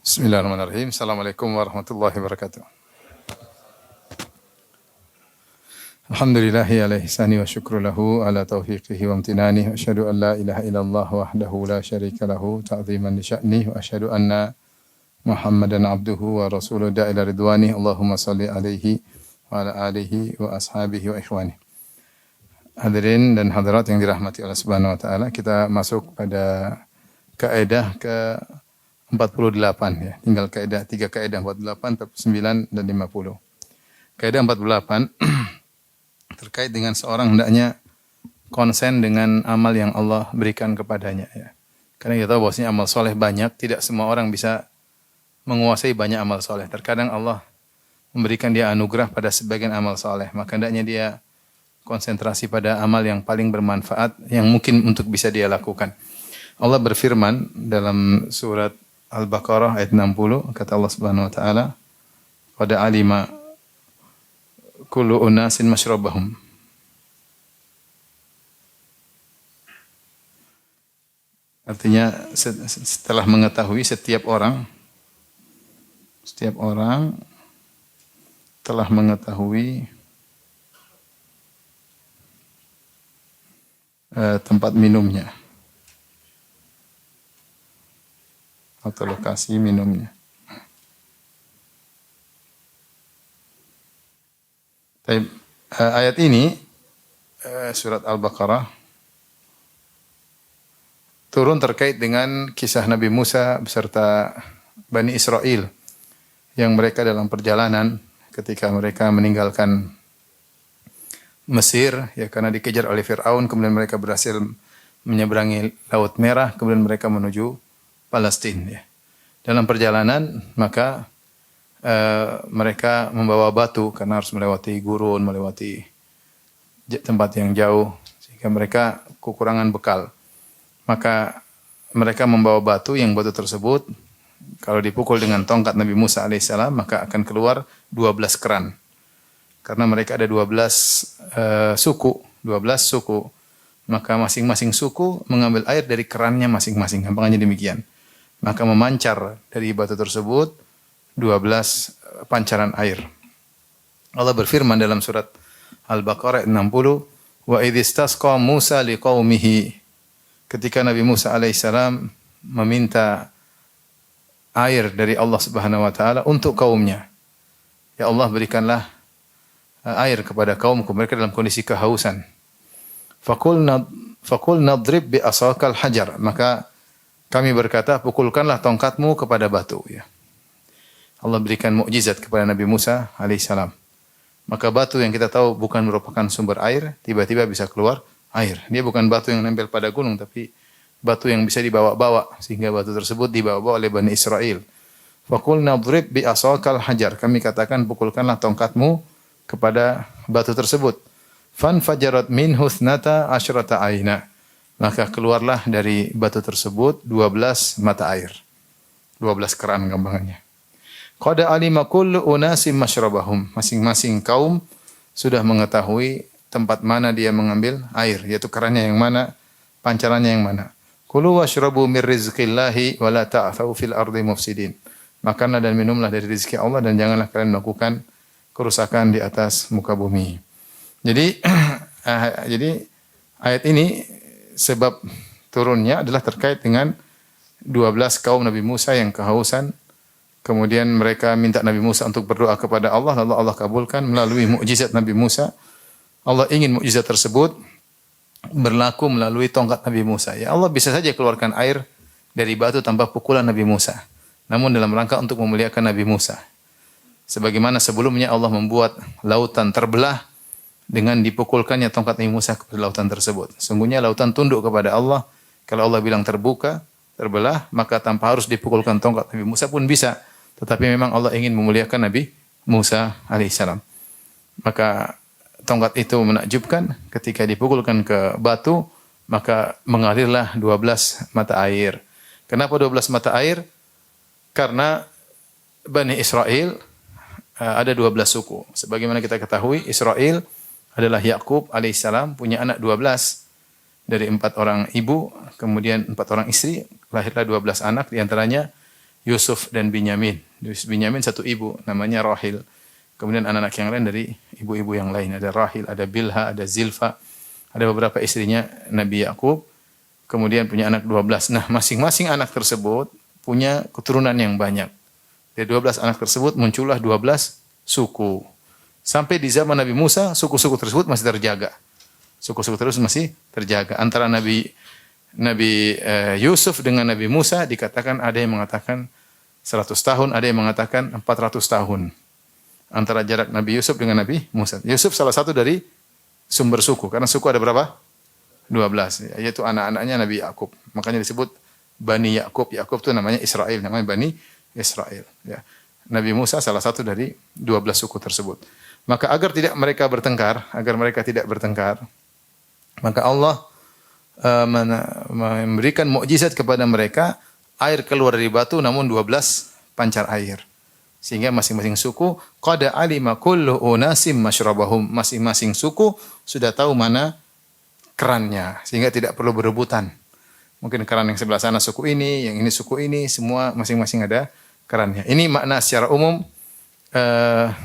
Bismillahirrahmanirrahim. Assalamualaikum warahmatullahi wabarakatuh. Alhamdulillahi ala ihsani wa syukru lahu ala taufiqihi wa amtinani. Wa asyhadu an la ilaha illallah wahdahu la syarika lahu ta'ziman li sya'ni. Wa asyhadu anna Muhammadan abduhu wa rasuluhu da'ila ridwani. Allahumma salli alaihi wa ala alihi wa ashabihi wa ikhwani. Hadirin dan hadirat yang dirahmati Allah Subhanahu wa taala, kita masuk pada kaidah ke 48 ya. Tinggal kaidah 3 kaidah 48, 49 dan 50. Kaidah 48 terkait dengan seorang hendaknya konsen dengan amal yang Allah berikan kepadanya ya. Karena kita tahu bahwasanya amal soleh banyak, tidak semua orang bisa menguasai banyak amal soleh. Terkadang Allah memberikan dia anugerah pada sebagian amal soleh, maka hendaknya dia konsentrasi pada amal yang paling bermanfaat yang mungkin untuk bisa dia lakukan. Allah berfirman dalam surat Al-Baqarah ayat 60, kata Allah Subhanahu wa taala, "Qad alima kullu unasin masyrabahum." Artinya setelah mengetahui setiap orang telah mengetahui tempat minumnya atau lokasi minumnya. Ayat ini surat Al-Baqarah turun terkait dengan kisah Nabi Musa beserta Bani Israel yang mereka dalam perjalanan ketika mereka meninggalkan Mesir ya karena dikejar oleh Firaun, kemudian mereka berhasil menyeberangi Laut Merah, kemudian mereka menuju Palestina ya. Dalam perjalanan maka mereka membawa batu karena harus melewati gurun, melewati tempat yang jauh sehingga mereka kekurangan bekal. Maka mereka membawa batu yang batu tersebut kalau dipukul dengan tongkat Nabi Musa alaihissalam maka akan keluar 12 keran. Karena mereka ada 12 suku. Maka masing-masing suku mengambil air dari kerannya masing-masing. Gampangnya demikian. Maka memancar dari batu tersebut 12 pancaran air. Allah berfirman dalam surat Al-Baqarah 60, "Wa idh istasqa Musa liqaumihi." Ketika Nabi Musa alaihissalam meminta air dari Allah Subhanahu wa taala untuk kaumnya. Ya Allah, berikanlah air kepada kaumku, mereka dalam kondisi kehausan. Faqul nadrib bi asaqal hajar. Maka kami berkata, pukulkanlah tongkatmu kepada batu ya. Allah berikan mukjizat kepada Nabi Musa alaihissalam. Maka batu yang kita tahu bukan merupakan sumber air, tiba-tiba bisa keluar air. Dia bukan batu yang nempel pada gunung, tapi batu yang bisa dibawa-bawa, sehingga batu tersebut dibawa-bawa oleh Bani Israel. Faqul nadrib bi asaqal hajar. Kami katakan, pukulkanlah tongkatmu kepada batu tersebut. Fanfajarat minhu thnata asyrata aina. Maka keluarlah dari batu tersebut 12 mata air. 12 keran gampangannya. Qad alima kullu unasim masyrabahum. Masing-masing kaum sudah mengetahui tempat mana dia mengambil air, yaitu kerannya yang mana, pancarannya yang mana. Kulu washrabu mir rizqillahi wa la ta'thaw fil ardi mufsidin. Makanlah dan minumlah dari rezeki Allah dan janganlah kalian melakukan kerusakan di atas muka bumi. Jadi ayat ini sebab turunnya adalah terkait dengan 12 kaum Nabi Musa yang kehausan. Kemudian mereka minta Nabi Musa untuk berdoa kepada Allah, lalu Allah kabulkan melalui mukjizat Nabi Musa. Allah ingin mukjizat tersebut berlaku melalui tongkat Nabi Musa. Ya Allah bisa saja keluarkan air dari batu tanpa pukulan Nabi Musa. Namun dalam rangka untuk memuliakan Nabi Musa. Sebagaimana sebelumnya Allah membuat lautan terbelah dengan dipukulkannya tongkat Nabi Musa kepada lautan tersebut. Sungguhnya lautan tunduk kepada Allah. Kalau Allah bilang terbuka, terbelah, maka tanpa harus dipukulkan tongkat Nabi Musa pun bisa. Tetapi memang Allah ingin memuliakan Nabi Musa alaihissalam. Maka tongkat itu menakjubkan ketika dipukulkan ke batu, maka mengalirlah 12 mata air. Kenapa 12 mata air? Karena Bani Israel ada 12 suku. Sebagaimana kita ketahui, Israel adalah Yakub alaihissalam punya anak 12 dari 4 orang ibu, kemudian 4 orang istri, lahirlah 12 anak, di antaranya Yusuf dan Binyamin. Binyamin satu ibu namanya Rahil. Kemudian anak-anak yang lain dari ibu-ibu yang lain. Ada Rahil, ada Bilha, ada Zilfa. Ada beberapa istrinya Nabi Yakub. Kemudian punya anak 12. Nah, masing-masing anak tersebut punya keturunan yang banyak. Dari 12 anak tersebut muncullah 12 suku. Sampai di zaman Nabi Musa, suku-suku tersebut masih terjaga. Suku-suku terus masih terjaga. Antara Nabi Yusuf dengan Nabi Musa dikatakan ada yang mengatakan 100 tahun, ada yang mengatakan 400 tahun. Antara jarak Nabi Yusuf dengan Nabi Musa. Yusuf salah satu dari sumber suku. Karena suku ada berapa? 12. Yaitu anak-anaknya Nabi Yakub. Makanya disebut Bani Yakub. Yakub itu namanya Israel. Namanya Bani Israel. Ya. Nabi Musa salah satu dari 12 suku tersebut. Maka agar mereka tidak bertengkar, maka Allah memberikan mukjizat kepada mereka, air keluar dari batu namun 12 pancar air. Sehingga masing-masing suku qad alima kullu unasim masyrabahum. Masing-masing suku sudah tahu mana kerannya sehingga tidak perlu berebutan. Mungkin keran yang sebelah sana suku ini, yang ini suku ini, semua masing-masing ada kerannya. Ini makna secara umum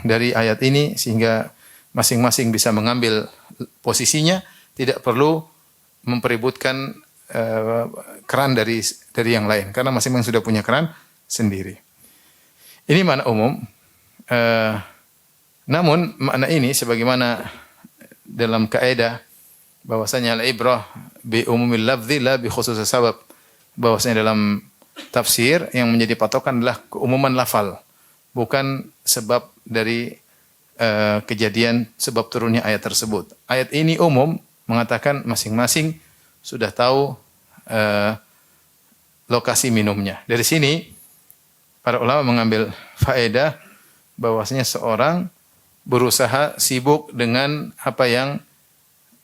dari ayat ini sehingga masing-masing bisa mengambil posisinya, tidak perlu mempeributkan keran dari yang lain karena masing-masing sudah punya keran sendiri. Ini makna umum. Namun makna ini sebagaimana dalam kaidah bahwasanya al-ibrah bi umumil lafzi la bi khususis sabab. Bahwasanya dalam tafsir yang menjadi patokan adalah keumuman lafal, bukan sebab dari kejadian sebab turunnya ayat tersebut. Ayat ini umum mengatakan masing-masing sudah tahu lokasi minumnya. Dari sini para ulama mengambil faedah bahwasanya seorang berusaha sibuk dengan apa yang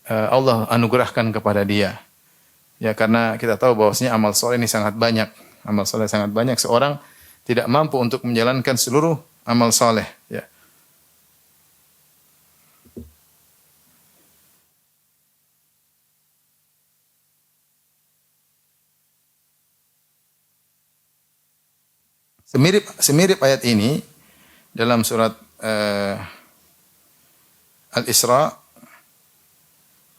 Allah anugerahkan kepada dia. Ya, karena kita tahu bahwasanya amal soleh ini sangat banyak. Amal soleh sangat banyak. Seorang tidak mampu untuk menjalankan seluruh amal soleh. Ya. Semirip ayat ini dalam surat Al-Isra,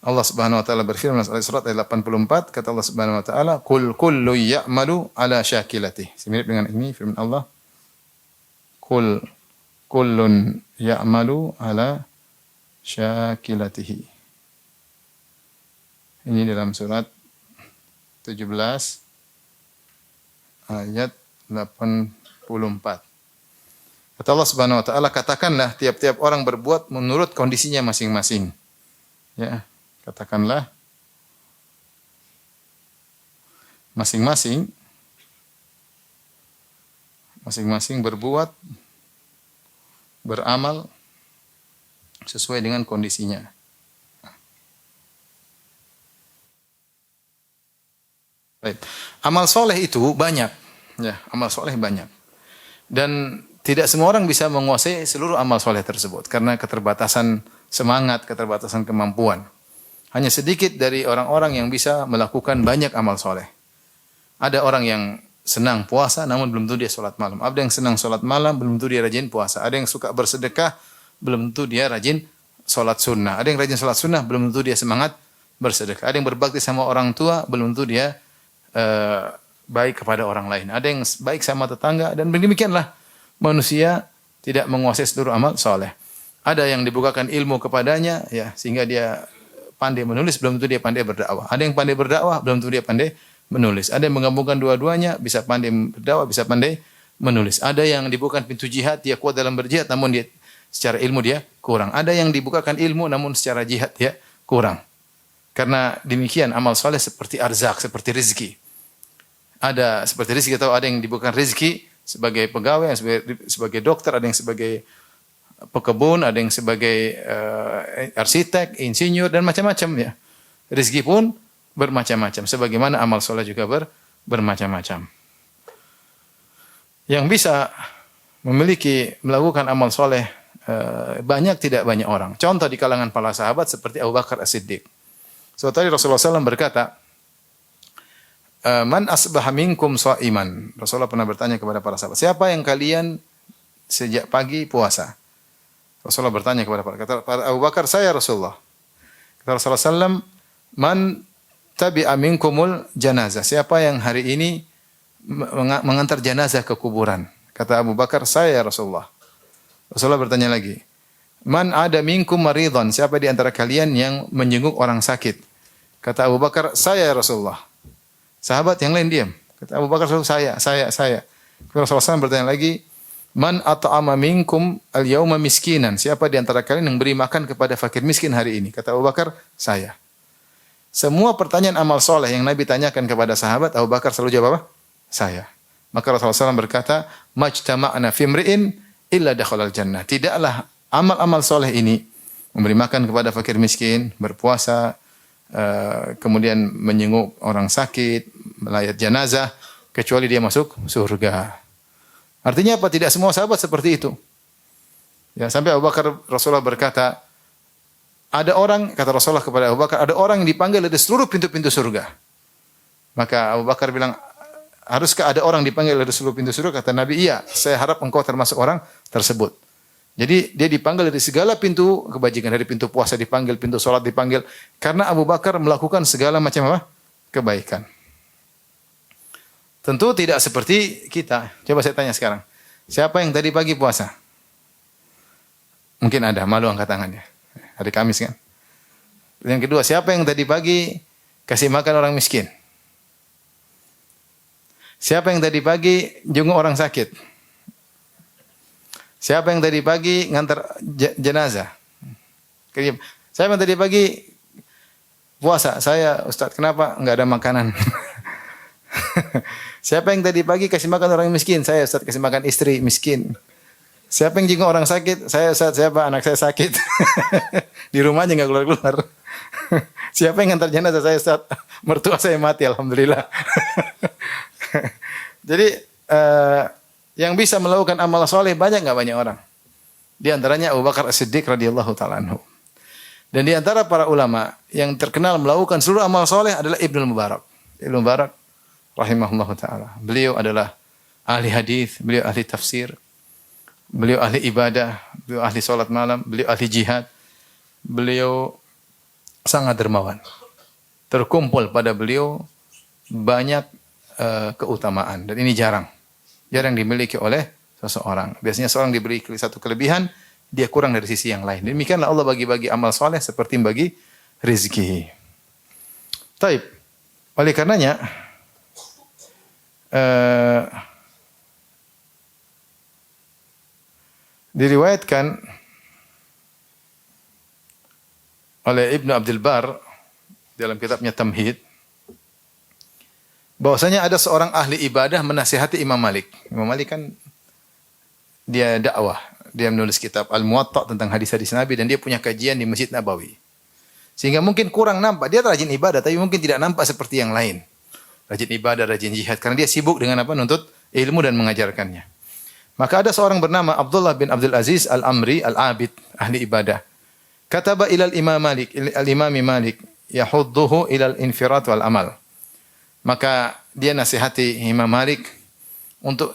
Allah Subhanahu wa taala berfirman dalam surat ayat 84, kata Allah Subhanahu wa taala, "Qul kullu ya'malu ala syakilatihi." Semirip dengan ini firman Allah, "Qul kullun ya'malu ala syakilatihi." Ini dalam surat 17 ayat 84. Kata Allah Subhanahu wa taala, katakanlah tiap-tiap orang berbuat menurut kondisinya masing-masing. Ya, katakanlah masing-masing berbuat, beramal sesuai dengan kondisinya. Baik. Amal soleh itu banyak. Ya, amal soleh banyak. Dan tidak semua orang bisa menguasai seluruh amal soleh tersebut karena keterbatasan semangat, keterbatasan kemampuan. Hanya sedikit dari orang-orang yang bisa melakukan banyak amal soleh. Ada orang yang senang puasa namun belum tentu dia sholat malam. Ada yang senang sholat malam belum tentu dia rajin puasa. Ada yang suka bersedekah belum tentu dia rajin sholat sunnah. Ada yang rajin sholat sunnah belum tentu dia semangat bersedekah. Ada yang berbakti sama orang tua belum tentu dia baik kepada orang lain. Ada yang baik sama tetangga dan demikianlah manusia tidak menguasai seluruh amal soleh. Ada yang dibukakan ilmu kepadanya, ya, sehingga dia pandai menulis, belum tentu dia pandai berdakwah. Ada yang pandai berdakwah, belum tentu dia pandai menulis. Ada yang menggabungkan dua-duanya, bisa pandai berdakwah, bisa pandai menulis. Ada yang dibukakan pintu jihad, dia kuat dalam berjihad, namun dia secara ilmu dia kurang. Ada yang dibukakan ilmu, namun secara jihad dia kurang. Karena demikian amal soleh seperti arzak, seperti rezeki. Ada seperti rezeki, atau ada yang dibukakan rezeki sebagai pegawai, sebagai dokter, ada yang sebagai pekebun, ada yang sebagai arsitek, insinyur dan macam-macam, ya. Rezeki pun bermacam-macam, sebagaimana amal soleh juga bermacam-macam. Yang bisa melakukan amal soleh banyak, tidak banyak orang. Contoh di kalangan para sahabat seperti Abu Bakar As-Siddiq. Suatu hari Rasulullah SAW berkata, Man asbaha minkum sha'iman. Rasulullah pernah bertanya kepada para sahabat, siapa yang kalian sejak pagi puasa? Rasulullah bertanya kepada para Abu Bakar, saya Rasulullah. Kata Rasulullah sallam, man tabi'a minkumul janazah. Siapa yang hari ini mengantar jenazah ke kuburan? Kata Abu Bakar, saya Rasulullah. Rasulullah bertanya lagi, man ada minkum maridhan. Siapa di antara kalian yang menjenguk orang sakit? Kata Abu Bakar, saya Rasulullah. Sahabat yang lain diam. Kata Abu Bakar, saya. Rasulullah SAW bertanya lagi, man at'ama minkum al-yawma miskinan. Siapa di antara kalian yang beri makan kepada fakir miskin hari ini? Kata Abu Bakar, saya. Semua pertanyaan amal soleh yang Nabi tanyakan kepada sahabat, Abu Bakar selalu jawab apa? Saya. Maka Rasulullah SAW berkata, majtama'na fimri'in illa dakhalal jannah. Tidaklah amal-amal soleh ini, memberi makan kepada fakir miskin, berpuasa, kemudian menjenguk orang sakit, melayat jenazah, kecuali dia masuk surga. Artinya apa? Tidak semua sahabat seperti itu. Ya, sampai Abu Bakar, Rasulullah berkata, ada orang, kata Rasulullah kepada Abu Bakar, ada orang yang dipanggil dari seluruh pintu-pintu surga. Maka Abu Bakar bilang, haruskah ada orang dipanggil dari seluruh pintu surga? Kata Nabi, iya, saya harap engkau termasuk orang tersebut. Jadi dia dipanggil dari segala pintu kebajikan, dari pintu puasa dipanggil, pintu sholat dipanggil, karena Abu Bakar melakukan segala macam apa? Kebaikan. Tentu tidak seperti kita. Coba saya tanya sekarang, siapa yang tadi pagi puasa? Mungkin ada, malu angkat tangannya. Hari Kamis kan. Yang kedua, siapa yang tadi pagi kasih makan orang miskin? Siapa yang tadi pagi jenguk orang sakit? Siapa yang tadi pagi ngantar jenazah? Siapa yang tadi pagi puasa? Saya, Ustaz. Kenapa? Enggak ada makanan. Siapa yang tadi pagi kasih makan orang miskin? Saya, Ustaz, kasih makan istri miskin. Siapa yang jenguk orang sakit? Saya, Ustaz. Siapa? Anak saya sakit. Di rumahnya enggak keluar-keluar. Siapa yang ngantar jenazah? Saya, Ustaz. Mertua saya mati, alhamdulillah. Jadi yang bisa melakukan amal soleh banyak nggak banyak orang. Di antaranya Abu Bakar As-Siddiq radhiyallahu taala anhu. Dan di antara para ulama yang terkenal melakukan seluruh amal soleh adalah Ibnu Mubarak. Ibnu Mubarak rahimahullahu taala. Beliau adalah ahli hadis, beliau ahli tafsir, beliau ahli ibadah, beliau ahli salat malam, beliau ahli jihad. Beliau sangat dermawan. Terkumpul pada beliau banyak keutamaan, dan ini jarang dimiliki oleh seseorang. Biasanya seorang diberi satu kelebihan, dia kurang dari sisi yang lain. Demikianlah Allah bagi-bagi amal soleh seperti bagi rezeki. Taib. Oleh karenanya, diriwayatkan oleh Ibnu Abdul Bar dalam kitabnya Tamhid, bahwasanya ada seorang ahli ibadah menasihati Imam Malik. Imam Malik kan dia dakwah, dia menulis kitab Al-Muwatta tentang hadis-hadis Nabi, dan dia punya kajian di Masjid Nabawi. Sehingga mungkin kurang nampak, dia rajin ibadah tapi mungkin tidak nampak seperti yang lain. Rajin ibadah, rajin jihad, karena dia sibuk dengan apa? Nuntut ilmu dan mengajarkannya. Maka ada seorang bernama Abdullah bin Abdul Aziz Al-Amri Al-Abid, ahli ibadah. Kataba ilal Imam Malik, al-Imami Malik, yahudduhu ilal infirat wal amal. Maka dia nasihati Imam Malik untuk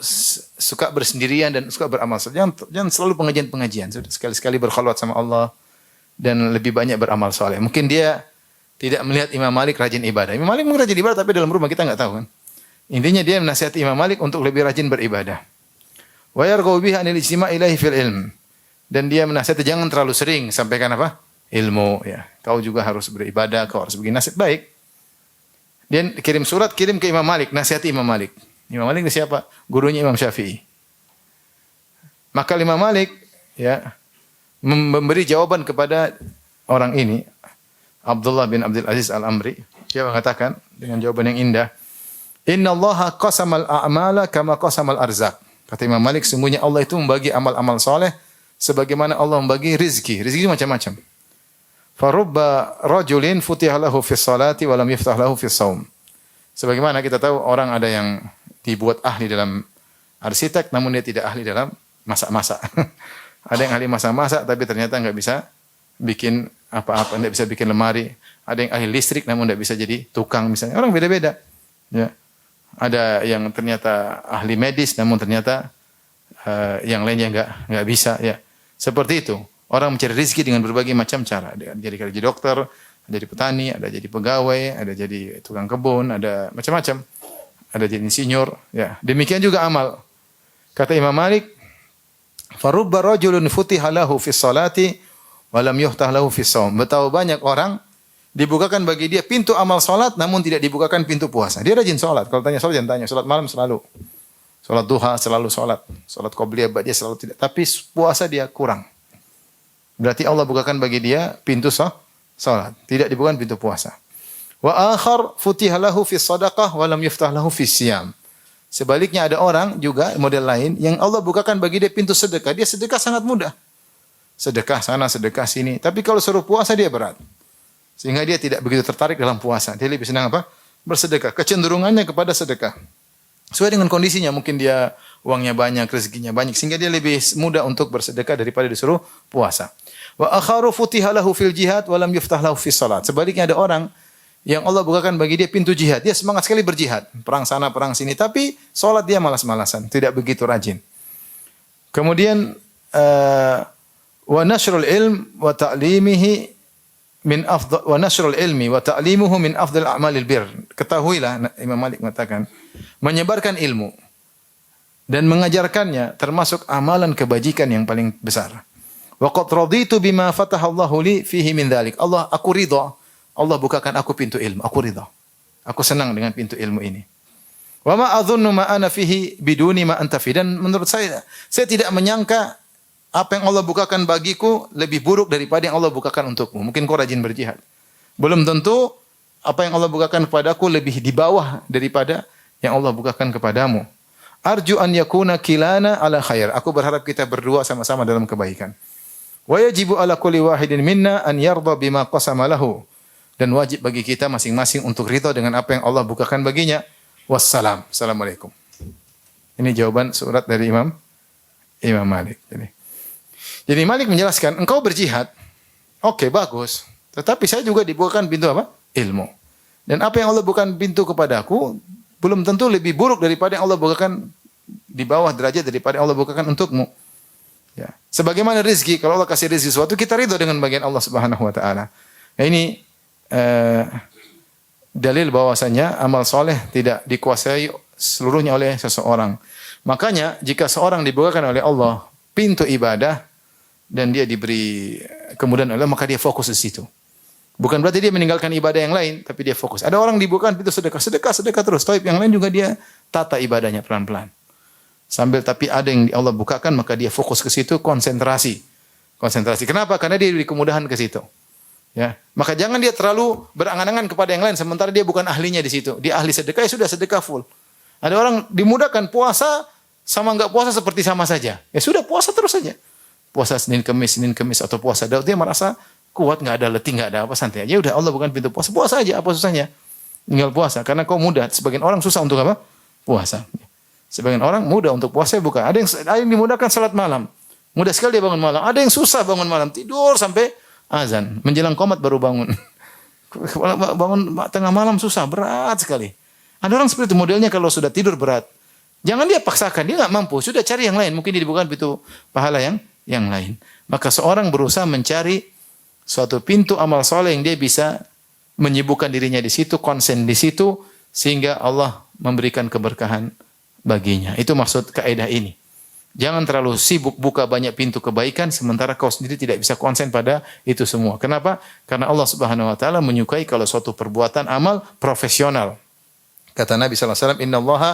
suka bersendirian dan suka beramal. Jangan selalu pengajian-pengajian. Sekali-sekali berkhalwat sama Allah dan lebih banyak beramal soleh. Mungkin dia tidak melihat Imam Malik rajin ibadah. Imam Malik mungkin rajin ibadah tapi dalam rumah kita enggak tahu kan. Intinya dia menasihati Imam Malik untuk lebih rajin beribadah. Wa yarghabu bihi anil ijtima' ilaihi fil ilm. Dan dia menasihati jangan terlalu sering sampaikan apa? Ilmu ya. Kau juga harus beribadah, kau harus begini. Nasihat baik. Dia kirim surat, kirim ke Imam Malik, nasihati Imam Malik. Imam Malik ini siapa? Gurunya Imam Syafi'i. Maka Imam Malik ya memberi jawaban kepada orang ini, Abdullah bin Abdul Aziz Al-Amri. Dia mengatakan dengan jawaban yang indah, "Innallaha qasamal a'mala kama qasamal arzaq." Kata Imam Malik, sungguhnya Allah itu membagi amal-amal soleh sebagaimana Allah membagi rizki. Rizki macam-macam. Farubba rajulin futiha lahu fi salati wa lam yuftah lahu fi shaum. Sebagaimana kita tahu orang ada yang dibuat ahli dalam arsitek namun dia tidak ahli dalam masak-masak. Ada yang ahli masak-masak tapi ternyata enggak bisa bikin apa-apa, enggak bisa bikin lemari. Ada yang ahli listrik namun enggak bisa jadi tukang misalnya. Orang beda-beda. Ya. Ada yang ternyata ahli medis, namun ternyata yang lainnya nggak bisa ya. Seperti itu. Orang mencari rezeki dengan berbagai macam cara. Ada jadi kerja dokter, ada jadi petani, ada jadi pegawai, ada jadi tukang kebun, ada macam-macam. Ada jadi insinyur, ya. Demikian juga amal. Kata Imam Malik, "Farubba rajulun futiha lahu fis salati wa lam yuftah lahu fis shaum." Betapa banyak orang dibukakan bagi dia pintu amal salat namun tidak dibukakan pintu puasa. Dia rajin salat. Kalau tanya salat jangan tanya, salat malam selalu. Salat duha selalu salat. Salat qabliyah ba'diyah selalu tidak. Tapi puasa dia kurang. Berarti Allah bukakan bagi dia pintu salat, tidak dibukakan pintu puasa. Wa akhar futiha lahu fis shadaqah wa lam yuftah lahu fis siyam. Sebaliknya ada orang juga model lain yang Allah bukakan bagi dia pintu sedekah. Dia sedekah sangat mudah. Sedekah sana, sedekah sini. Tapi kalau suruh puasa dia berat. Sehingga dia tidak begitu tertarik dalam puasa. Dia lebih senang apa? Bersedekah. Kecenderungannya kepada sedekah. Sesuai dengan kondisinya. Mungkin dia uangnya banyak, rezekinya banyak. Sehingga dia lebih mudah untuk bersedekah daripada disuruh puasa. Wa akharu futiha lahu fil jihad wa lam yuftah lahu fis salat. Sebaliknya ada orang yang Allah bukakan bagi dia pintu jihad. Dia semangat sekali berjihad. Perang sana, perang sini. Tapi salat dia malas-malasan. Tidak begitu rajin. Kemudian wa nasrul ilm wa ta'limihi min afdal wa nasrul ilmi wa ta'limuhu min afdal a'malil bir. Ketahuilah Imam Malik mengatakan, menyebarkan ilmu dan mengajarkannya termasuk amalan kebajikan yang paling besar. Wa qad raditu bima fatahallahu li fihi min dzalik. Aku ridha. Allah bukakan aku pintu ilmu. Aku ridha. Aku senang dengan pintu ilmu ini. Wa ma adhunnu ma ana fihi biduni ma anta fi. Dan menurut saya tidak menyangka apa yang Allah bukakan bagiku lebih buruk daripada yang Allah bukakan untukmu. Mungkin kau rajin berjihad. Belum tentu apa yang Allah bukakan kepadaku lebih di bawah daripada yang Allah bukakan kepadamu. Arju an yakuna kilana ala khair. Aku berharap kita berdua sama-sama dalam kebaikan. Wa yajibu ala kulli wahidin minna an yarda bima qasama lahu. Dan wajib bagi kita masing-masing untuk ridha dengan apa yang Allah bukakan baginya. Wassalam. Assalamualaikum. Ini jawaban surat dari Imam Malik. Jadi Malik menjelaskan, engkau berjihad, oke, bagus. Tetapi saya juga dibukakan pintu apa? Ilmu. Dan apa yang Allah bukakan pintu kepadaku, belum tentu lebih buruk daripada yang Allah bukakan di bawah derajat daripada yang Allah bukakan untukmu. Ya. Sebagaimana rezeki, kalau Allah kasih rezeki sesuatu, kita ridha dengan bagian Allah Subhanahu wa taala. Nah, ini dalil bahwasanya amal soleh tidak dikuasai seluruhnya oleh seseorang. Makanya jika seorang dibukakan oleh Allah pintu ibadah dan dia diberi kemudahan oleh Allah, maka dia fokus di situ. Bukan berarti dia meninggalkan ibadah yang lain, tapi dia fokus. Ada orang dibukakan pintu sedekah terus. Tapi yang lain juga dia tata ibadahnya pelan-pelan. Sambil tapi ada yang Allah bukakan, maka dia fokus ke situ, konsentrasi. Kenapa? Karena dia diberi kemudahan ke situ. Ya, maka jangan dia terlalu berangan-angan kepada yang lain sementara dia bukan ahlinya di situ. Dia ahli sedekah, ya sudah sedekah full. Ada orang dimudahkan puasa sama enggak puasa seperti sama saja. Ya sudah puasa terus saja. Puasa Senin Kamis atau puasa Daud, dia merasa kuat, enggak ada letih, enggak ada apa, santai aja. Udah, Allah bukan pintu puasa, puasa aja, apa susahnya? Tinggal puasa karena kau mudah. Sebagian orang susah untuk apa? Puasa. Sebagian orang mudah untuk puasa, bukan. Ada yang dimudahkan salat malam. Mudah sekali dia bangun malam. Ada yang susah bangun malam, tidur sampai azan, menjelang qomat baru bangun. Bangun tengah malam susah, berat sekali. Ada orang seperti itu modelnya, kalau sudah tidur berat. Jangan dia paksakan, dia enggak mampu, sudah cari yang lain, mungkin dia dibukakan pintu pahala yang lain. Maka seorang berusaha mencari suatu pintu amal soleh yang dia bisa menyibukkan dirinya di situ, konsen di situ, sehingga Allah memberikan keberkahan baginya. Itu maksud kaidah ini. Jangan terlalu sibuk buka banyak pintu kebaikan sementara kau sendiri tidak bisa konsen pada itu semua. Kenapa? Karena Allah Subhanahu wa taala menyukai kalau suatu perbuatan amal profesional. Kata Nabi sallallahu alaihi wasallam, "Innallaha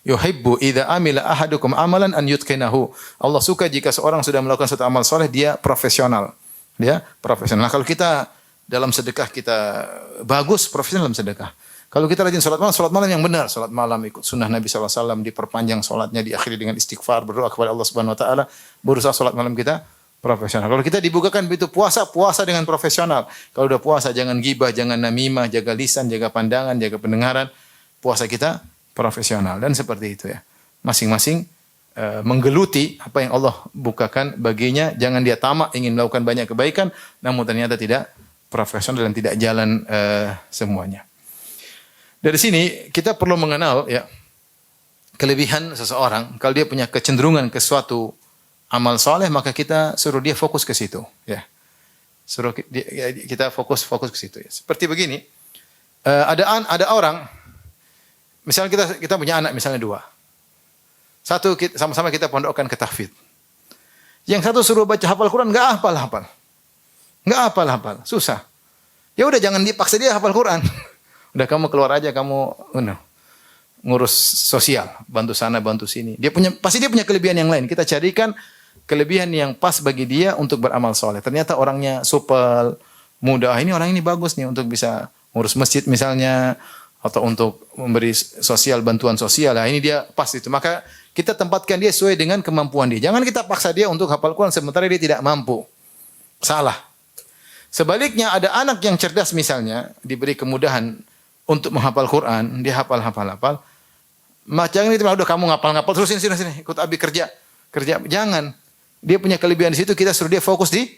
yuhibbu idza amila ahadukum amalan an yutqinahu." Allah suka jika seorang sudah melakukan suatu amal soleh dia profesional. Dia profesional. Nah, kalau kita dalam sedekah kita bagus, profesional dalam sedekah. Kalau kita rajin salat malam yang benar, salat malam ikut sunnah Nabi sallallahu alaihi wasallam, diperpanjang salatnya, diakhiri dengan istighfar, berdoa kepada Allah Subhanahu wa taala, berusaha salat malam kita profesional. Kalau kita dibukakan pintu puasa dengan profesional. Kalau udah puasa jangan gibah, jangan namimah, jaga lisan, jaga pandangan, jaga pendengaran. Puasa kita profesional dan seperti itu ya. Masing-masing menggeluti apa yang Allah bukakan baginya, jangan dia tamak ingin melakukan banyak kebaikan namun ternyata tidak profesional dan tidak jalan semuanya. Dari sini kita perlu mengenal ya kelebihan seseorang, kalau dia punya kecenderungan ke suatu amal soleh, maka kita suruh dia fokus ke situ. Ya. Suruh kita fokus ke situ. Ya. Seperti begini, ada orang, misalnya kita punya anak misalnya 2. Satu sama-sama kita pondokkan ke tahfidz. Yang satu suruh baca hafal Quran, enggak hafal. Enggak hafal, susah. Ya udah jangan dipaksa dia hafal Quran. Udah kamu keluar aja, kamu ngurus sosial, bantu sana, bantu sini. Pasti dia punya kelebihan yang lain. Kita carikan kelebihan yang pas bagi dia untuk beramal soleh. Ternyata orangnya supel, mudah. Ini orang ini bagus nih untuk bisa ngurus masjid misalnya, atau untuk memberi sosial, bantuan sosial. Nah, ini dia pas itu. Maka kita tempatkan dia sesuai dengan kemampuan dia. Jangan kita paksa dia untuk hafal Quran sementara dia tidak mampu. Salah. Sebaliknya ada anak yang cerdas misalnya, diberi kemudahan untuk menghafal Quran, dia hafal. Jangan itu udah kamu ngapal terus sini ikut abi kerja. Jangan. Dia punya kelebihan di situ, kita suruh dia fokus di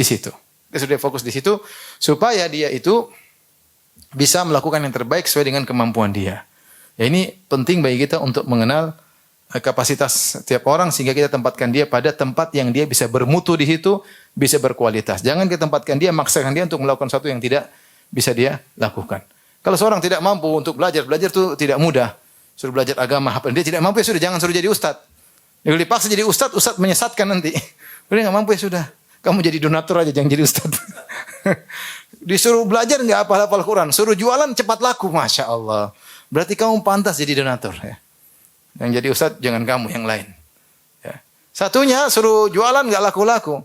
situ. Kita suruh dia fokus di situ supaya dia itu bisa melakukan yang terbaik sesuai dengan kemampuan dia. Ya ini penting bagi kita untuk mengenal kapasitas setiap orang sehingga kita tempatkan dia pada tempat yang dia bisa bermutu di situ, bisa berkualitas. Jangan kita tempatkan dia, maksakan dia untuk melakukan sesuatu yang tidak bisa dia lakukan. Kalau seorang tidak mampu untuk belajar itu tidak mudah. Suruh belajar agama, dia tidak mampu ya sudah jangan suruh jadi ustaz. Kalau dipaksa jadi ustaz menyesatkan nanti. Udah enggak mampu ya sudah. Kamu jadi donatur aja, jangan jadi ustaz. Disuruh belajar enggak hafal Quran, suruh jualan cepat laku, Masya Allah. Berarti kamu pantas jadi donatur ya. Yang jadi ustaz jangan kamu, yang lain. Ya. Satunya suruh jualan enggak laku-laku.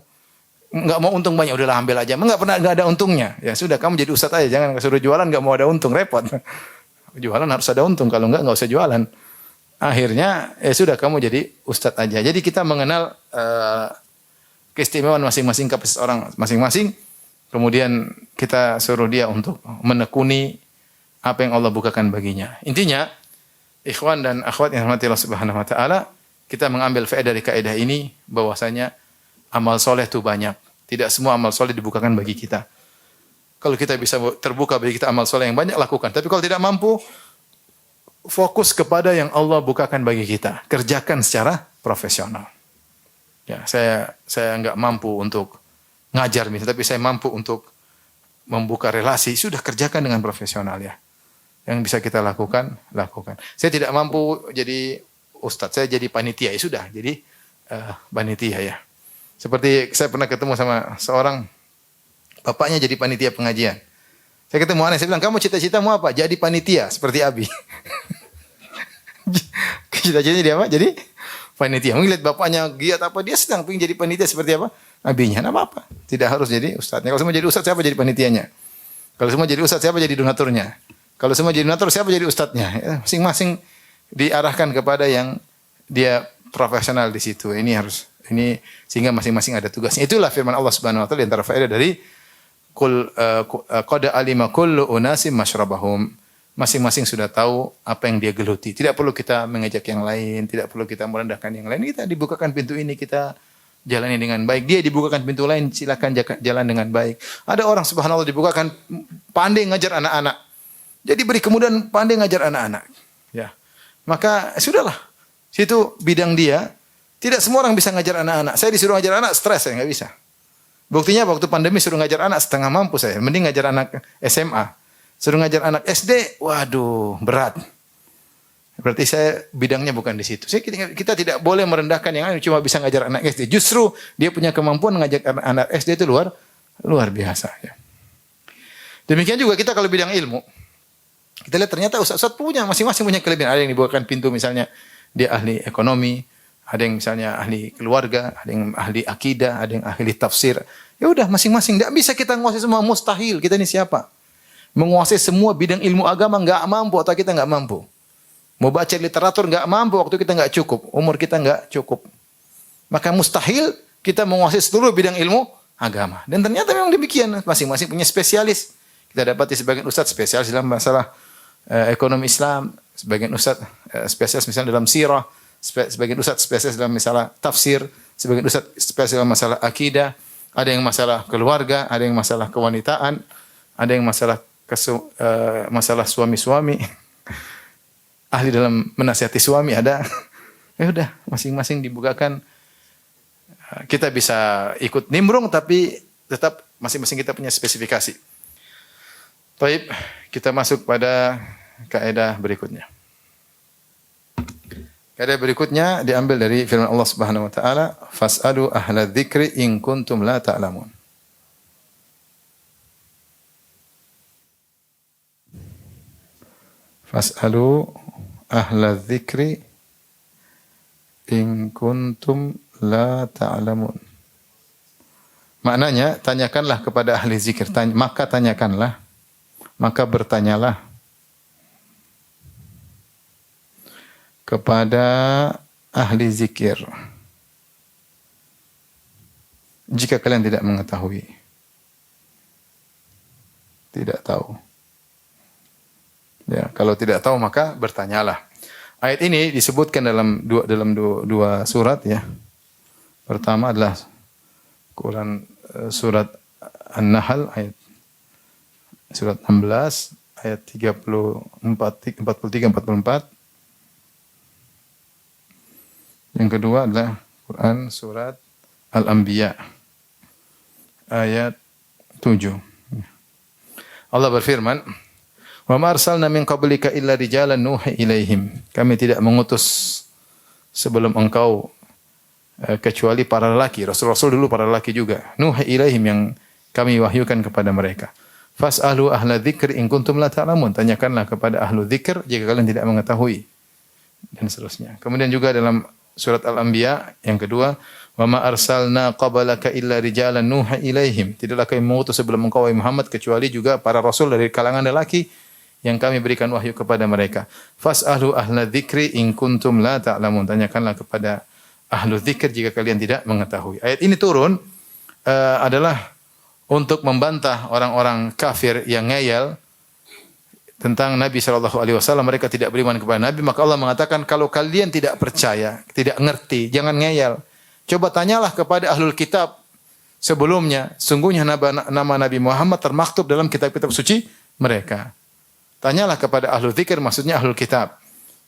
Enggak mau untung banyak, udahlah ambil aja. Enggak ada untungnya. Ya sudah kamu jadi ustaz aja, jangan suruh jualan enggak mau ada untung, repot. Jualan harus ada untung, kalau enggak usah jualan. Akhirnya sudah kamu jadi ustaz aja. Jadi kita mengenal keistimewaan masing-masing kapasitas orang masing-masing. Kemudian kita suruh dia untuk menekuni apa yang Allah bukakan baginya. Intinya, ikhwan dan akhwat yang dirahmati Allah Subhanahu wa taala, kita mengambil faedah dari kaidah ini bahwasanya amal soleh itu banyak. Tidak semua amal soleh dibukakan bagi kita. Kalau kita bisa terbuka bagi kita amal soleh yang banyak, lakukan. Tapi kalau tidak mampu, fokus kepada yang Allah bukakan bagi kita. Kerjakan secara profesional. Ya, saya enggak mampu untuk ngajar misalnya, tapi saya mampu untuk membuka relasi, sudah kerjakan dengan profesional ya. Yang bisa kita lakukan. Saya tidak mampu jadi ustadz, saya jadi panitia, ya sudah, jadi panitia ya. Seperti saya pernah ketemu sama seorang, bapaknya jadi panitia pengajian. Saya ketemu aneh, saya bilang, kamu cita-citamu apa? Jadi panitia, seperti Abi. Cita-citanya dia apa? Jadi panitia. Mungkin lihat bapaknya giat apa, dia sedang pengen jadi panitia seperti apa? Abinya, nah apa? Tidak harus jadi ustadznya. Kalau semua jadi ustadz, siapa jadi panitianya? Kalau semua jadi ustadz, siapa jadi donaturnya? Kalau semua jadi donatur, siapa jadi ustadznya? Ya, masing-masing diarahkan kepada yang dia profesional di situ. Ini sehingga masing-masing ada tugasnya. Itulah firman Allah Subhanahu wa taala di antara faedah dari qad alima kullu unasim masyrabahum. Masing-masing sudah tahu apa yang dia geluti. Tidak perlu kita mengejek yang lain, tidak perlu kita merendahkan yang lain. Kita dibukakan pintu ini, kita jalani dengan baik. Dia dibukakan pintu lain, silakan jalan dengan baik. Ada orang subhanallah dibukakan pandai ngajar anak-anak. Jadi beri kemudahan pandai ngajar anak-anak. Ya. Maka sudahlah. Situ bidang dia. Tidak semua orang bisa ngajar anak-anak. Saya disuruh ngajar anak, stres saya enggak bisa. Buktinya waktu pandemi suruh ngajar anak setengah mampu saya. Mending ngajar anak SMA. Suruh ngajar anak SD, waduh, berat. Berarti saya bidangnya bukan di situ. Kita tidak boleh merendahkan yang lain cuma bisa ngajar anak SD. Justru dia punya kemampuan ngajar anak SD itu luar biasa. Ya. Demikian juga kita kalau bidang ilmu. Kita lihat ternyata ustaz-ustaz punya, masing-masing punya kelebihan. Ada yang dibukakan pintu misalnya, dia ahli ekonomi. Ada yang misalnya ahli keluarga, ada yang ahli akidah, ada yang ahli tafsir. Ya udah masing-masing. Tidak bisa kita menguasai semua, mustahil. Kita ini siapa? Menguasai semua bidang ilmu agama enggak mampu atau kita enggak mampu. Mau baca literatur enggak mampu, waktu kita enggak cukup, umur kita enggak cukup. Maka mustahil kita menguasai seluruh bidang ilmu agama. Dan ternyata memang demikian, masing-masing punya spesialis. Kita dapati sebagian ustaz spesialis dalam masalah ekonomi Islam, sebagian ustaz spesialis misalnya dalam sirah, sebagian ustaz spesialis dalam masalah tafsir, sebagian ustaz spesialis dalam masalah akidah, ada yang masalah keluarga, ada yang masalah kewanitaan, ada yang masalah suami-suami, ahli dalam menasihati suami ada. Ya udah, masing-masing dibukakan. Kita bisa ikut nimbrung tapi tetap masing-masing kita punya spesifikasi. Baik, kita masuk pada kaidah berikutnya. Kaidah berikutnya diambil dari firman Allah Subhanahu wa taala, "Fas'alu ahla dzikri in kuntum la ta'lamun." Fas'alu ahla dzikri in kuntum la ta'lamun. Maknanya, tanyakanlah kepada ahli zikir, maka tanyakanlah, maka bertanyalah kepada ahli zikir jika kalian tidak mengetahui, tidak tahu. Ya, kalau tidak tahu maka bertanyalah. Ayat ini disebutkan dalam dua surat ya. Pertama adalah Quran surat An-Nahl ayat surat 16 ayat 43 44. Yang kedua adalah Quran surat Al-Anbiya ayat 7. Allah berfirman, "Wa ma arsalna min qablika illa rijalan nuhi ilaihim." Kami tidak mengutus sebelum engkau kecuali para lelaki. Rasul-rasul dulu para lelaki juga. Nuhi ilaihim, yang kami wahyukan kepada mereka. Fas'alu ahla dzikri in kuntum la ta'lamun. Tanyakanlah kepada ahlu dzikir jika kalian tidak mengetahui. Dan seterusnya. Kemudian juga dalam surat Al-Anbiya yang kedua, "Wa ma arsalna qablaka illa rijalan nuhi ilaihim." Tidaklah kami mengutus sebelum engkau wahai Muhammad kecuali juga para rasul dari kalangan lelaki yang kami berikan wahyu kepada mereka. Fas'alu ahla dzikri in kuntum la ta'lamun. Tanyakanlah kepada ahlu dzikir jika kalian tidak mengetahui. Ayat ini turun adalah untuk membantah orang-orang kafir yang ngeyel tentang Nabi SAW, mereka tidak beriman kepada Nabi, maka Allah mengatakan, kalau kalian tidak percaya, tidak ngerti, jangan ngeyel. Coba tanyalah kepada ahlul kitab sebelumnya, sungguhnya nama Nabi Muhammad termaktub dalam kitab-kitab suci mereka. Tanyalah kepada ahlul dzikir, maksudnya ahlul kitab,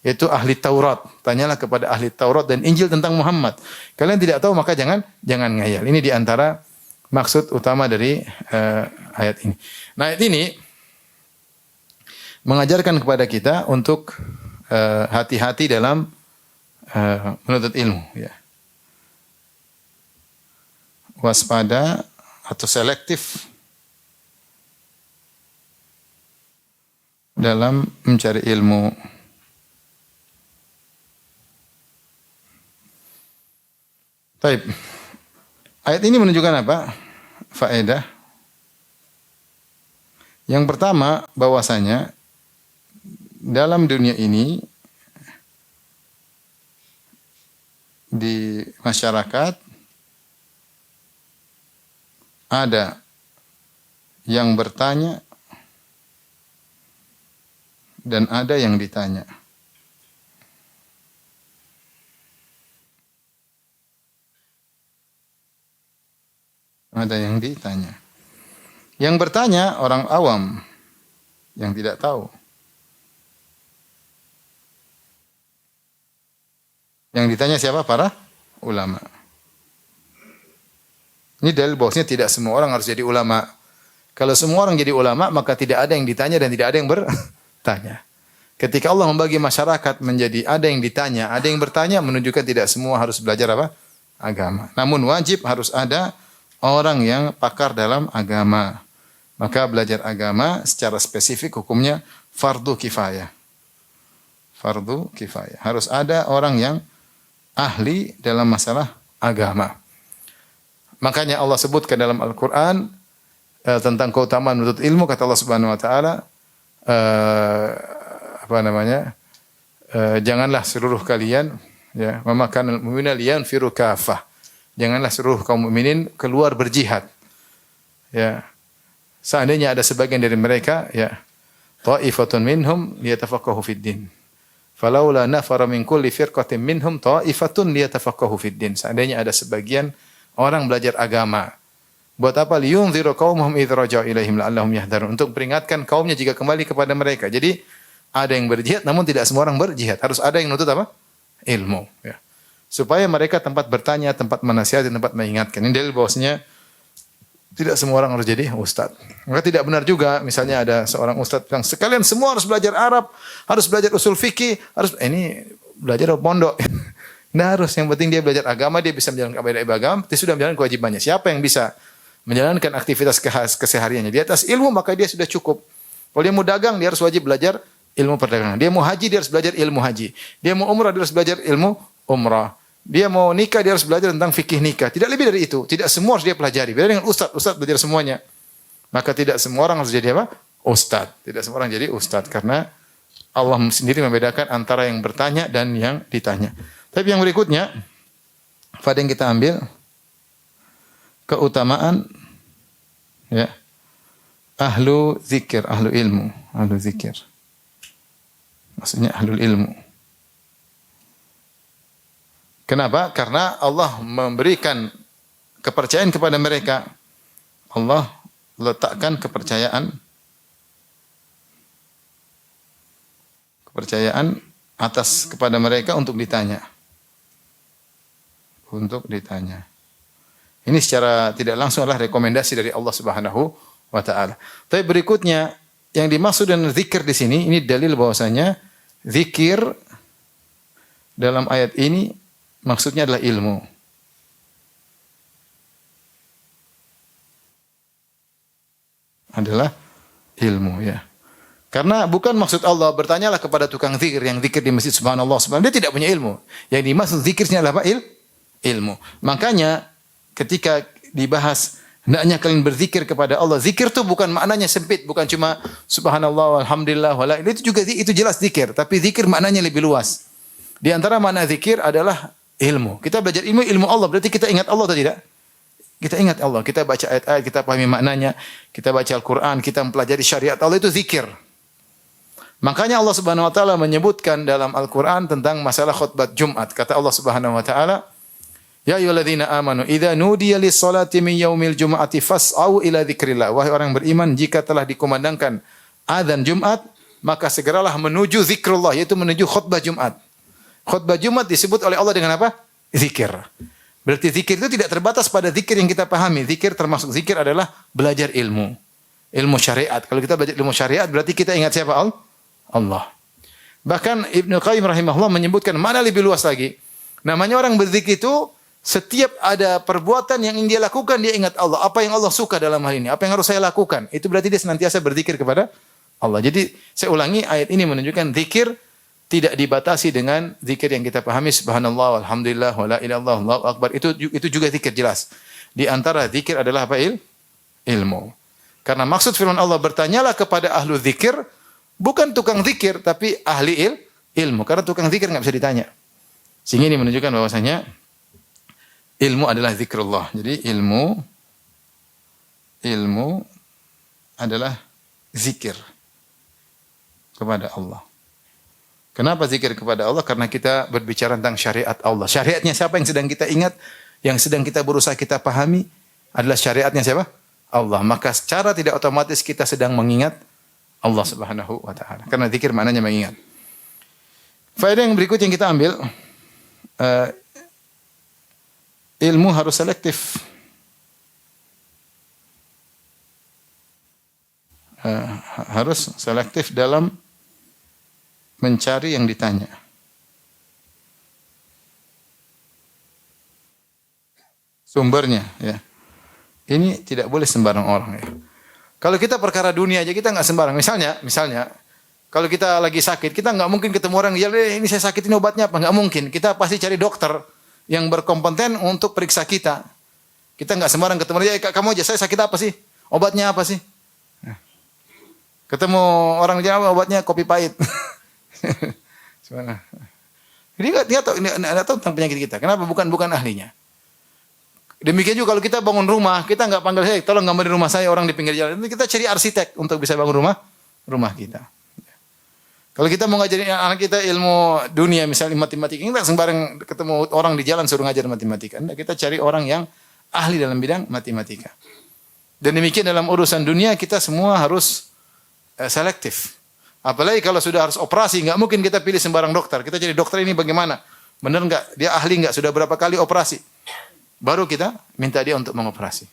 yaitu ahli Taurat. Tanyalah kepada ahli Taurat dan Injil tentang Muhammad. Kalian tidak tahu, maka jangan ngeyel. Ini diantara maksud utama dari ayat ini. Nah, ayat ini mengajarkan kepada kita untuk hati-hati dalam menuntut ilmu, ya. Waspada atau selektif dalam mencari ilmu. Baik. Ayat ini menunjukkan apa? Faedah. Yang pertama, bahwasanya dalam dunia ini, di masyarakat, ada yang bertanya dan ada yang ditanya. Ada yang ditanya. Yang bertanya orang awam yang tidak tahu. Yang ditanya siapa? Para ulama. Ini dalil bahwasanya tidak semua orang harus jadi ulama. Kalau semua orang jadi ulama, maka tidak ada yang ditanya dan tidak ada yang bertanya. Ketika Allah membagi masyarakat menjadi ada yang ditanya, ada yang bertanya, menunjukkan tidak semua harus belajar apa? Agama. Namun wajib harus ada orang yang pakar dalam agama. Maka belajar agama secara spesifik hukumnya fardu kifayah. Fardu kifayah. Harus ada orang yang ahli dalam masalah agama. Makanya Allah sebutkan dalam Al-Quran tentang keutamaan menuntut ilmu, kata Allah Subhanahu wa taala, janganlah seluruh kalian, ya, wa ma kana al-mu'minuna liyanfiru kaffah. Janganlah seluruh kaum mukminin keluar berjihad. Ya. Seandainya ada sebagian dari mereka, ya, ta'ifatun minhum liyatafaqahu fid din. Falaula nafara min kulli firqatin minhum ta'ifatun liyatafaqahu fid din. Seandainya ada sebagian orang belajar agama. Buat apa? Liyunziru qaumahum idza raja'u ilaihim la'allahum yahdharun. Untuk peringatkan kaumnya jika kembali kepada mereka. Jadi ada yang berjihad, namun tidak semua orang berjihad. Harus ada yang nuntut apa? Ilmu. Ya. Supaya mereka tempat bertanya, tempat menasihati, tempat mengingatkan. Ini dalil bahwasanya tidak semua orang harus jadi ustaz. Maka tidak benar juga, misalnya ada seorang ustaz yang sekalian semua harus belajar Arab, harus belajar usul fikih, harus ini belajar pondok. Tidak harus, yang penting dia belajar agama, dia bisa menjalankan ibadah agama, dia sudah menjalankan kewajibannya. Siapa yang bisa menjalankan aktivitas kesehariannya di atas ilmu, maka dia sudah cukup. Kalau dia mau dagang, dia harus wajib belajar ilmu perdagangan. Dia mau haji, dia harus belajar ilmu haji. Dia mau umrah, dia harus belajar ilmu umrah. Dia mau nikah, dia harus belajar tentang fikih nikah. Tidak lebih dari itu. Tidak semua harus dia pelajari. Beda dengan ustaz. Ustaz belajar semuanya. Maka tidak semua orang harus jadi apa? Ustaz. Tidak semua orang jadi ustaz. Karena Allah sendiri membedakan antara yang bertanya dan yang ditanya. Tapi yang berikutnya, pada yang kita ambil, keutamaan ya, ahlu zikir, ahlu ilmu. Ahlu zikir. Maksudnya ahlul ilmu. Kenapa? Karena Allah memberikan kepercayaan kepada mereka. Allah letakkan kepercayaan atas kepada mereka untuk ditanya. Untuk ditanya. Ini secara tidak langsung adalah rekomendasi dari Allah Subhanahu wa taala. Tapi berikutnya yang dimaksud dengan zikir di sini, ini dalil bahwasanya zikir dalam ayat ini maksudnya adalah ilmu. Adalah ilmu ya. Karena bukan maksud Allah bertanyalah kepada tukang zikir yang zikir di masjid subhanallah subhanallah, dia tidak punya ilmu. Yang dimaksud zikirnya adalah apa? Ilmu. Makanya ketika dibahas hendaknya kalian berzikir kepada Allah, zikir itu bukan maknanya sempit, bukan cuma subhanallah walhamdulillah wala, itu jelas zikir, tapi zikir maknanya lebih luas. Di antara makna zikir adalah ilmu. Kita belajar ilmu Allah, berarti kita ingat Allah atau tidak? Kita ingat Allah, kita baca ayat-ayat, kita pahami maknanya, kita baca Al-Quran, kita mempelajari syariat Allah, itu zikir. Makanya Allah Subhanahu wa taala menyebutkan dalam Al-Quran tentang masalah khutbah Jumat. Kata Allah Subhanahu wa taala, ya ayyuhalladzina amanu idza nudiya lis-salati min yaumil jumu'ati fas'au ila dzikrillah. Wahai orang beriman, jika telah dikumandangkan azan Jumat, maka segeralah menuju zikrullah, yaitu menuju khutbah Jumat. Khutbah Jumat disebut oleh Allah dengan apa? Zikir. Berarti zikir itu tidak terbatas pada zikir yang kita pahami. Zikir termasuk zikir adalah belajar ilmu. Ilmu syariat. Kalau kita belajar ilmu syariat berarti kita ingat siapa? Allah. Bahkan Ibnu Qayyim rahimahullah menyebutkan mana lebih luas lagi. Namanya orang berzikir itu setiap ada perbuatan yang ingin dia lakukan, dia ingat Allah. Apa yang Allah suka dalam hal ini? Apa yang harus saya lakukan? Itu berarti dia senantiasa berzikir kepada Allah. Jadi saya ulangi, ayat ini menunjukkan zikir tidak dibatasi dengan zikir yang kita pahami subhanallah walhamdulillah wala ilaha illallah Allahu akbar. Itu juga zikir jelas. Di antara zikir adalah apa? Ilmu. Karena maksud firman Allah, bertanyalah kepada ahlu zikir, bukan tukang zikir tapi ahli ilmu. Karena tukang zikir enggak bisa ditanya. Sehingga ini menunjukkan bahwasanya ilmu adalah zikrullah. Jadi ilmu adalah zikir kepada Allah. Kenapa zikir kepada Allah? Karena kita berbicara tentang syariat Allah. Syariatnya siapa yang sedang kita ingat? Yang sedang kita berusaha kita pahami adalah syariatnya siapa? Allah. Maka secara tidak otomatis kita sedang mengingat Allah Subhanahu wa taala. Karena zikir maknanya mengingat. Faedah yang berikut yang kita ambil, ilmu harus selektif. Harus selektif dalam mencari yang ditanya. Sumbernya, ya. Ini tidak boleh sembarang orang, ya. Kalau kita perkara dunia aja kita nggak sembarang. Misalnya, kalau kita lagi sakit, kita nggak mungkin ketemu orang yang ini saya sakit, ini obatnya apa? Nggak mungkin. Kita pasti cari dokter yang berkompeten untuk periksa kita. Kita nggak sembarang ketemu dia. Kamu aja, saya sakit apa sih? Obatnya apa sih? Ketemu orang Jawa, obatnya kopi pahit. Jadi dia tahu tentang penyakit kita. Kenapa? Bukan ahlinya. Demikian juga kalau kita bangun rumah, kita nggak panggil, hey, tolong gambarin rumah saya, orang di pinggir jalan. Kita cari arsitek untuk bisa bangun rumah kita. Kalau kita mau ngajarin anak kita ilmu dunia, misalnya matematika, kita sembarang ketemu orang di jalan suruh ngajar matematika. Kita cari orang yang ahli dalam bidang matematika. Dan demikian dalam urusan dunia kita semua harus selektif. Apalagi kalau sudah harus operasi, nggak mungkin kita pilih sembarang dokter. Kita jadi dokter ini bagaimana? Benar nggak? Dia ahli nggak? Sudah berapa kali operasi? Baru kita minta dia untuk mengoperasi.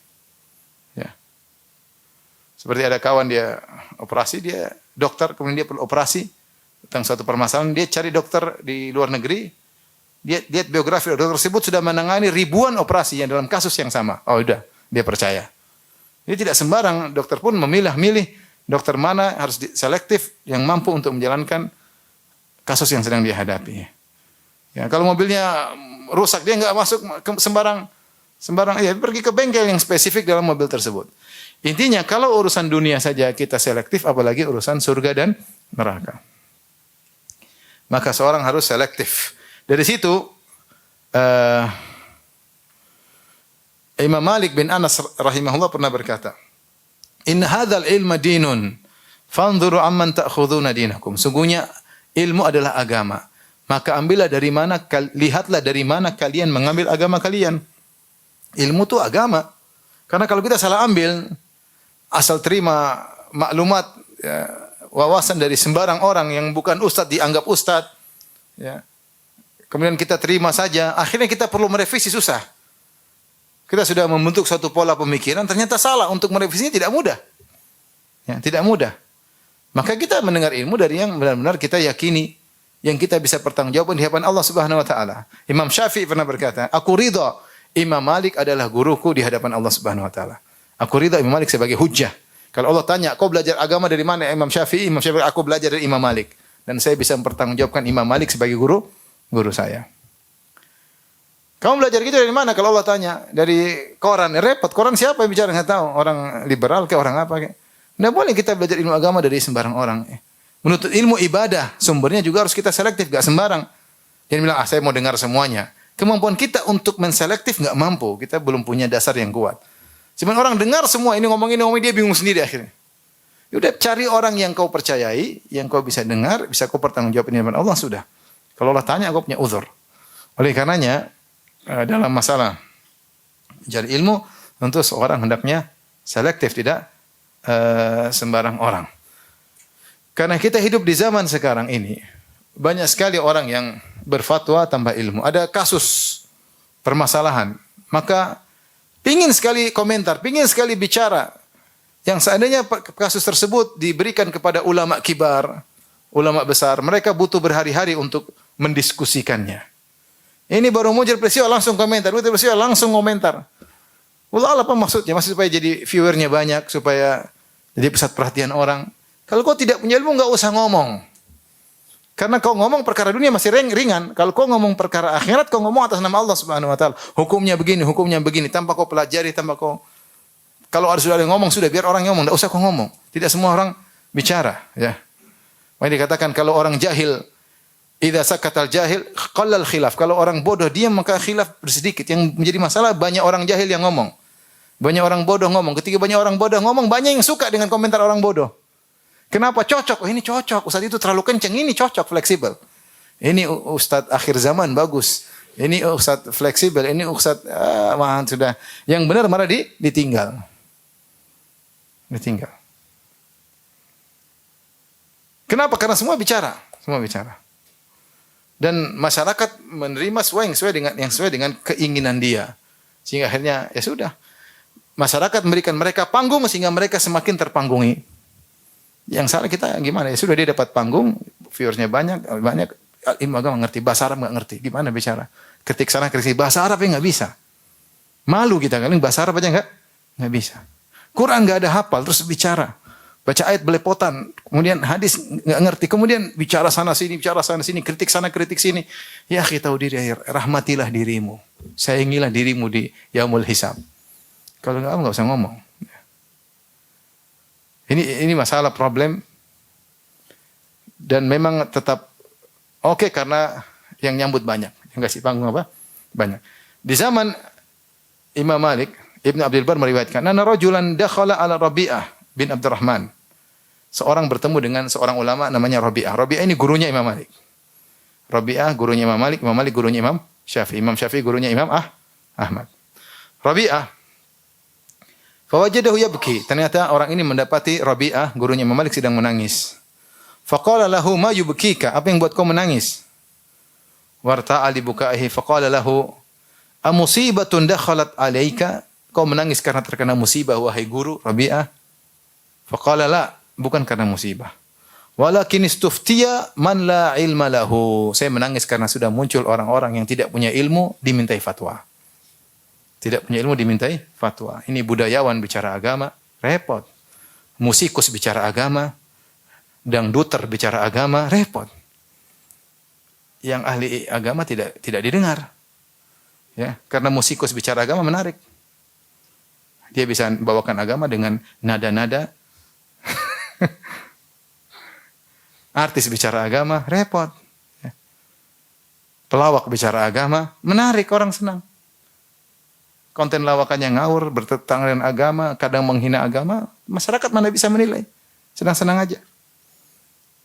Ya. Seperti ada kawan dia operasi, dia dokter, kemudian dia perlu operasi tentang suatu permasalahan, dia cari dokter di luar negeri, dia lihat biografi dokter tersebut sudah menangani ribuan operasi yang dalam kasus yang sama. Oh udah, dia percaya. Jadi tidak sembarang dokter pun milih dokter mana harus selektif yang mampu untuk menjalankan kasus yang sedang dia hadapi. Ya, kalau mobilnya rusak dia nggak masuk ke sembarang ya pergi ke bengkel yang spesifik dalam mobil tersebut. Intinya kalau urusan dunia saja kita selektif, apalagi urusan surga dan neraka. Maka seorang harus selektif. Dari situ Imam Malik bin Anas rahimahullah pernah berkata, "Inna hadzal ilma dinun, fanzuru amman ta'khuduna dinakum." Sungguhnya ilmu adalah agama. Maka ambillah dari mana, lihatlah dari mana kalian mengambil agama kalian. Ilmu itu agama. Karena kalau kita salah ambil, asal terima maklumat, ya, wawasan dari sembarang orang yang bukan ustadz dianggap ustadz, ya. Kemudian kita terima saja, akhirnya kita perlu merevisi susah. Kita sudah membentuk suatu pola pemikiran, ternyata salah. Untuk merevisinya tidak mudah. Ya, tidak mudah. Maka kita mendengar ilmu dari yang benar-benar kita yakini, yang kita bisa pertanggungjawabkan di hadapan Allah Subhanahu wa taala. Imam Syafi'i pernah berkata, "Aku ridha Imam Malik adalah guruku di hadapan Allah Subhanahu wa taala." Aku ridha Imam Malik sebagai hujjah. Kalau Allah tanya, "Kau belajar agama dari mana?" Imam Syafi'i, aku belajar dari Imam Malik, dan saya bisa mempertanggungjawabkan Imam Malik sebagai guru saya. Kamu belajar gitu dari mana? Kalau Allah tanya, dari koran. Repot, koran siapa yang bicara? Nggak tahu. Orang liberal kayak orang apa kayak. Nggak boleh kita belajar ilmu agama dari sembarang orang. Menuntut ilmu ibadah, sumbernya juga harus kita selektif, nggak sembarang. Jangan bilang, saya mau dengar semuanya. Kemampuan kita untuk menselektif nggak mampu. Kita belum punya dasar yang kuat. Cuman orang dengar semua, ini ngomong, dia bingung sendiri akhirnya. Udah cari orang yang kau percayai, yang kau bisa dengar, bisa kau pertanggungjawabkan di hadapan Allah, sudah. Kalau Allah tanya, kau punya uzur. Oleh karenanya, dalam masalah mencari ilmu, tentu seorang hendaknya selektif, tidak sembarang orang. Karena kita hidup di zaman sekarang ini, banyak sekali orang yang berfatwa tanpa ilmu. Ada kasus permasalahan, maka pingin sekali komentar, pingin sekali bicara. Yang seandainya kasus tersebut diberikan kepada ulama kibar, ulama besar, mereka butuh berhari-hari untuk mendiskusikannya. Ini baru muncul peristiwa langsung komentar, muncul peristiwa langsung komentar. Allah apa maksudnya? Maksud supaya jadi viewernya banyak, supaya jadi pusat perhatian orang. Kalau kau tidak punya ilmu, nggak usah ngomong. Karena kau ngomong perkara dunia masih ringan. Kalau kau ngomong perkara akhirat, kau ngomong atas nama Allah Subhanahu wa taala. Hukumnya begini, tanpa kau pelajari, tanpa kau. Kalau sudah ada yang ngomong, sudah biar orang ngomong, enggak usah kau ngomong. Tidak semua orang bicara, ya. Makanya dikatakan kalau orang jahil, idza sakatal jahil qallal khilaf. Kalau orang bodoh diam, maka khilaf bersedikit. Yang menjadi masalah banyak orang jahil yang ngomong. Banyak orang bodoh ngomong. Ketika banyak orang bodoh ngomong, banyak yang suka dengan komentar orang bodoh. Kenapa cocok? Oh, ini cocok. Ustaz itu terlalu kenceng, ini cocok, fleksibel. Ini ustaz akhir zaman bagus. Ini ustaz fleksibel, ini ustaz sudah. Yang benar malah ditinggal. Ditinggal. Kenapa? Karena semua bicara. Dan masyarakat menerima sesuai dengan keinginan dia. Sehingga akhirnya ya sudah. Masyarakat memberikan mereka panggung sehingga mereka semakin terpanggungi. Yang salah kita gimana? Ya sudah, dia dapat panggung, viewersnya banyak, ilmu agama ngerti, bahasa Arab nggak ngerti, gimana bicara? Ketik sana ketik sini, bahasa Arab nggak bisa. Malu kita kali bahasa Arab aja nggak bisa. Quran nggak ada hafal, terus bicara. Baca ayat belepotan, kemudian hadis nggak ngerti, kemudian bicara sana sini, kritik sana, kritik sini. Ya kita tahu diri, rahmatilah dirimu, sayangilah dirimu di yaumul hisab. Kalau nggak usah ngomong. Ini masalah problem, dan memang tetap oke karena yang nyambut banyak, yang ngasih panggung apa banyak. Di zaman Imam Malik, Ibnu Abdul Bar meriwayatkan, "Anna rajulan dakhala ala Rabi'ah bin Abdurrahman." Seorang bertemu dengan seorang ulama namanya Rabi'ah. Rabi'ah ini gurunya Imam Malik. Rabi'ah gurunya Imam Malik gurunya Imam Syafi'i. Imam Syafi'i gurunya Imam Ahmad. Rabi'ah fawajadahu yabki. Ternyata orang ini mendapati Rabi'ah gurunya Imam Malik sedang menangis. Faqala lahu ma yubkika? Apa yang buat kau menangis? Warta'a li bukaihi faqala lahu amusibatun dakhalat alaika? Kau menangis karena terkena musibah wahai guru Rabi'ah? Faqala la, bukan karena musibah. Walakin istuftiya man la ilma lahu. Saya menangis karena sudah muncul orang-orang yang tidak punya ilmu dimintai fatwa. Tidak punya ilmu dimintai fatwa. Ini budayawan bicara agama, repot. Musikus bicara agama, dangduter bicara agama, repot. Yang ahli agama tidak didengar. Ya, karena musikus bicara agama menarik. Dia bisa bawakan agama dengan nada-nada. Artis bicara agama, repot. Ya. Pelawak bicara agama, menarik, orang senang. Konten lawakannya ngawur, bertentangan dengan agama, kadang menghina agama, masyarakat mana bisa menilai. Senang-senang aja.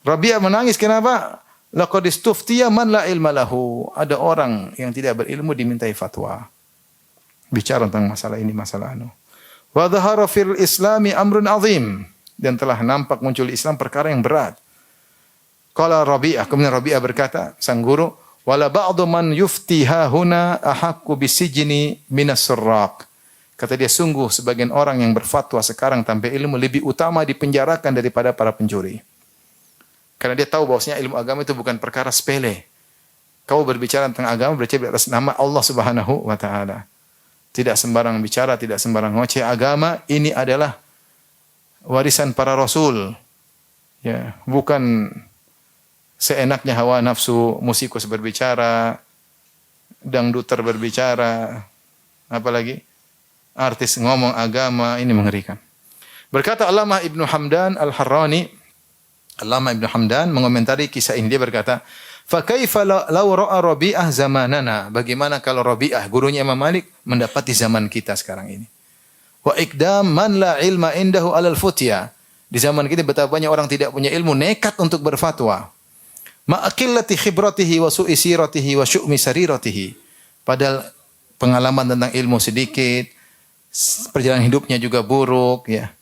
Rabi'ah menangis, kenapa? Laqad istuftiya man la ilma lahu. Ada orang yang tidak berilmu dimintai fatwa. Bicara tentang masalah ini, masalah anu. Wa dhahara fil islami amrun azim. Dan telah nampak muncul Islam perkara yang berat. Qala Rabi'ah, kemudian Rabi'ah berkata, sang guru, wala ba'du man yuftiha huna ahaqqu bisijni minas surraq. Kata dia, sungguh sebagian orang yang berfatwa sekarang tanpa ilmu lebih utama dipenjarakan daripada para pencuri. Karena dia tahu bahwasanya ilmu agama itu bukan perkara sepele. Kau berbicara tentang agama berbicara atas nama Allah Subhanahu wa taala. Tidak sembarang bicara, tidak sembarang ngoceh. Agama ini adalah warisan para rasul. Ya, bukan seenaknya hawa nafsu musikus berbicara, dangduter berbicara, apalagi artis ngomong agama, ini mengerikan. Berkata Allamah Ibnu Hamdan Al-Harrani, Allamah Ibnu Hamdan mengomentari kisah ini, dia berkata, "Fa kaifa law ra'a Rabi'ah zamanana?" Bagaimana kalau Rabi'ah, gurunya Imam Malik, mendapati zaman kita sekarang ini. Wa iqdam man la ilma indahu 'alal futya. Di zaman kita betapa banyak orang tidak punya ilmu, nekat untuk berfatwa. Ma'aqillati khibratihi wa su'i siratihi wa syu'mi sariratihi. Padahal pengalaman tentang ilmu sedikit, perjalanan hidupnya juga buruk, ya.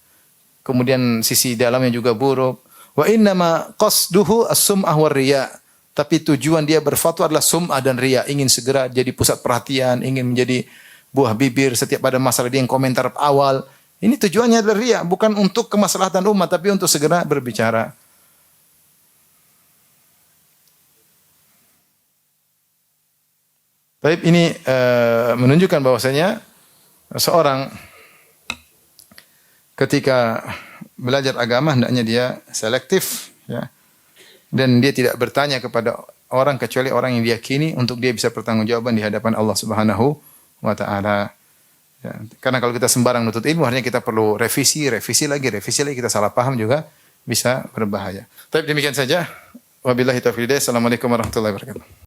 Kemudian sisi dalamnya juga buruk. Wa innama qasduhu as-sum'ah war riya. Tapi tujuan dia berfatwa adalah sum'ah dan riya, ingin segera jadi pusat perhatian, ingin menjadi buah bibir setiap pada masalah dia yang komentar awal. Ini tujuannya adalah riya, bukan untuk kemaslahatan umat, tapi untuk segera berbicara. Tapi ini menunjukkan bahwasanya seorang ketika belajar agama hendaknya dia selektif, ya, dan dia tidak bertanya kepada orang kecuali orang yang diyakini untuk dia bisa bertanggungjawaban di hadapan Allah Subhanahu wa taala. Ya, karena kalau kita sembarang nutut ilmu, artinya kita perlu revisi lagi, kita salah paham juga bisa berbahaya. Tapi demikian saja. Wabillahi taufiq. Assalamualaikum warahmatullahi wabarakatuh.